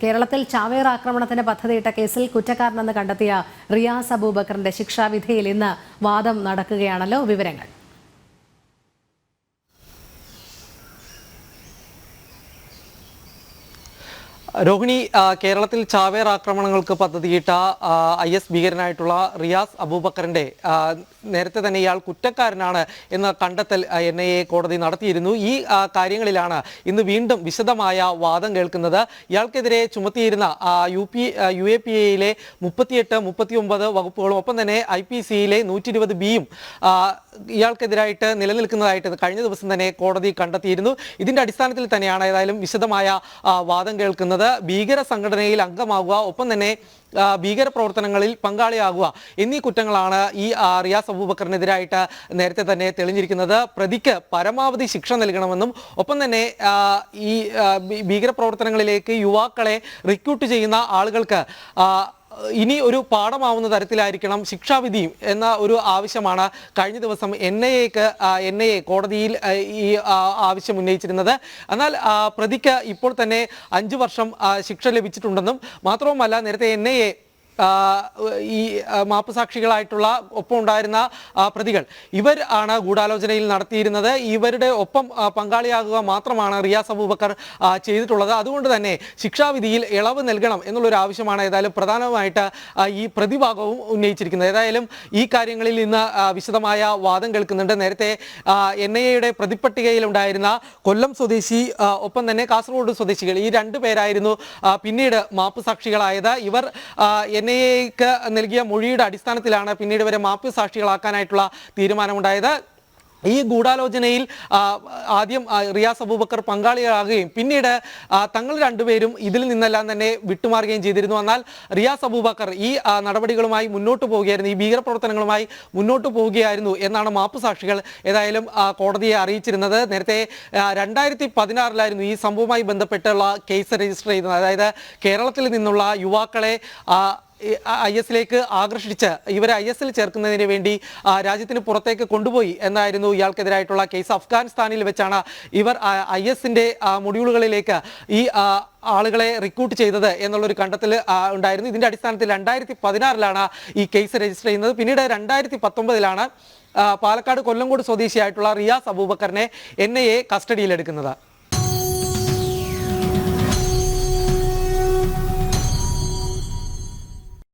കേരളത്തിൽ ചാവേർ ആക്രമണത്തിന് പദ്ധതിയിട്ട കേസിൽ കുറ്റക്കാരനെന്ന് കണ്ടെത്തിയ റിയാസ് അബൂബക്കറിന്റെ ശിക്ഷാവിധിയിൽ ഇന്ന് വാദം നടക്കുകയാണല്ലോ. വിവരങ്ങൾ രോഹിണി, കേരളത്തിൽ ചാവേർ ആക്രമണങ്ങൾക്ക് പദ്ധതിയിട്ട IS ഭീകരനായിട്ടുള്ള റിയാസ് അബൂബക്കറിന്റെ നേരത്തെ തന്നെ ഇയാൾ കുറ്റക്കാരനാണ് എന്ന കണ്ടെത്തൽ NIA കോടതി നടത്തിയിരുന്നു. ഈ കാര്യങ്ങളിലാണ് ഇന്ന് വീണ്ടും വിശദമായ വാദം കേൾക്കുന്നത്. ഇയാൾക്കെതിരെ ചുമത്തിയിരുന്ന UAPA 38, 39 വകുപ്പുകളും ഒപ്പം തന്നെ IPC 120B ഇയാൾക്കെതിരായിട്ട് നിലനിൽക്കുന്നതായിട്ട് കഴിഞ്ഞ ദിവസം തന്നെ കോടതി കണ്ടെത്തിയിരുന്നു. ഇതിന്റെ അടിസ്ഥാനത്തിൽ തന്നെയാണ് ഏതായാലും വിശദമായ വാദം കേൾക്കുന്നത്. ഭീകര സംഘടനയിൽ അംഗമാകുക, ഒപ്പം തന്നെ ഭീകര പ്രവർത്തനങ്ങളിൽ പങ്കാളിയാകുക എന്നീ കുറ്റങ്ങളാണ് ഈ റിയാസ് അബൂബക്കറിനെതിരായിട്ട് നേരത്തെ തന്നെ തെളിഞ്ഞിരിക്കുന്നത്. പ്രതിക്ക് പരമാവധി ശിക്ഷ നൽകണമെന്നും ഒപ്പം തന്നെ ഈ ഭീകര പ്രവർത്തനങ്ങളിലേക്ക് യുവാക്കളെ റിക്രൂട്ട് ചെയ്യുന്ന ആളുകൾക്ക് ഇനി ഒരു പാഠമാവുന്ന തരത്തിലായിരിക്കണം ശിക്ഷാവിധിയും എന്ന ഒരു ആവശ്യമാണ് കഴിഞ്ഞ ദിവസം NIA കോടതിയിൽ ഈ ആവശ്യം ഉന്നയിച്ചിരുന്നത്. എന്നാൽ പ്രതിക്ക് ഇപ്പോൾ തന്നെ 5 വർഷം ശിക്ഷ ലഭിച്ചിട്ടുണ്ടെന്നും മാത്രവുമല്ല നേരത്തെ NIA ഈ മാപ്പുസാക്ഷികളായിട്ടുള്ള ഒപ്പം ഉണ്ടായിരുന്ന പ്രതികൾ ഇവർ ആണ് ഗൂഢാലോചനയിൽ നടത്തിയിരുന്നത്. ഇവരുടെ ഒപ്പം പങ്കാളിയാകുക മാത്രമാണ് റിയാസ് അബൂബക്കർ ചെയ്തിട്ടുള്ളത്. അതുകൊണ്ട് തന്നെ ശിക്ഷാവിധിയിൽ ഇളവ് നൽകണം എന്നുള്ളൊരു ആവശ്യമാണ് ഏതായാലും പ്രധാനമായിട്ട് ഈ പ്രതിഭാഗവും ഉന്നയിച്ചിരിക്കുന്നത്. ഏതായാലും ഈ കാര്യങ്ങളിൽ ഇന്ന് വിശദമായ വാദം കേൾക്കുന്നുണ്ട്. നേരത്തെ NIA പ്രതിപ്പട്ടികയിൽ ഉണ്ടായിരുന്ന കൊല്ലം സ്വദേശി ഒപ്പം തന്നെ കാസർഗോഡ് സ്വദേശികൾ ഈ 2 പേരായിരുന്നു പിന്നീട് മാപ്പുസാക്ഷികളായത്. ഇവർ NIAക്ക് നൽകിയ മൊഴിയുടെ അടിസ്ഥാനത്തിലാണ് പിന്നീട് ഇവരെ മാപ്പ് സാക്ഷികളാക്കാനായിട്ടുള്ള തീരുമാനമുണ്ടായത്. ഈ ഗൂഢാലോചനയിൽ ആദ്യം റിയാസ് അബൂബക്കർ പങ്കാളിയാകുകയും പിന്നീട് തങ്ങൾ 2 പേരും ഇതിൽ നിന്നെല്ലാം തന്നെ വിട്ടുമാറുകയും ചെയ്തിരുന്നു. എന്നാൽ റിയാസ് അബൂബക്കർ ഈ നടപടികളുമായി മുന്നോട്ട് പോവുകയായിരുന്നു, ഈ ഭീകരപ്രവർത്തനങ്ങളുമായി മുന്നോട്ട് പോവുകയായിരുന്നു എന്നാണ് മാപ്പുസാക്ഷികൾ ഏതായാലും കോടതിയെ അറിയിച്ചിരുന്നത്. നേരത്തെ 2016 ഈ സംഭവവുമായി ബന്ധപ്പെട്ടുള്ള കേസ് രജിസ്റ്റർ ചെയ്യുന്നത്. അതായത് കേരളത്തിൽ നിന്നുള്ള യുവാക്കളെ ISലേക്ക് ആകർഷിച്ച് ഇവരെ ISൽ ചേർക്കുന്നതിന് വേണ്ടി രാജ്യത്തിന് പുറത്തേക്ക് കൊണ്ടുപോയി എന്നായിരുന്നു ഇയാൾക്കെതിരായിട്ടുള്ള കേസ്. അഫ്ഗാനിസ്ഥാനിൽ വെച്ചാണ് ഇവർ ISന്റെ മൊഡ്യൂളുകളിലേക്ക് ഈ ആളുകളെ റിക്രൂട്ട് ചെയ്തത് എന്നുള്ളൊരു കണ്ടെത്തൽ ഉണ്ടായിരുന്നു. ഇതിന്റെ അടിസ്ഥാനത്തിൽ 2016 ഈ കേസ് രജിസ്റ്റർ ചെയ്യുന്നത്. പിന്നീട് 2019 പാലക്കാട് കൊല്ലങ്കോട് സ്വദേശിയായിട്ടുള്ള റിയാസ് അബൂബക്കറിനെ NIA കസ്റ്റഡിയിലെടുക്കുന്നത്.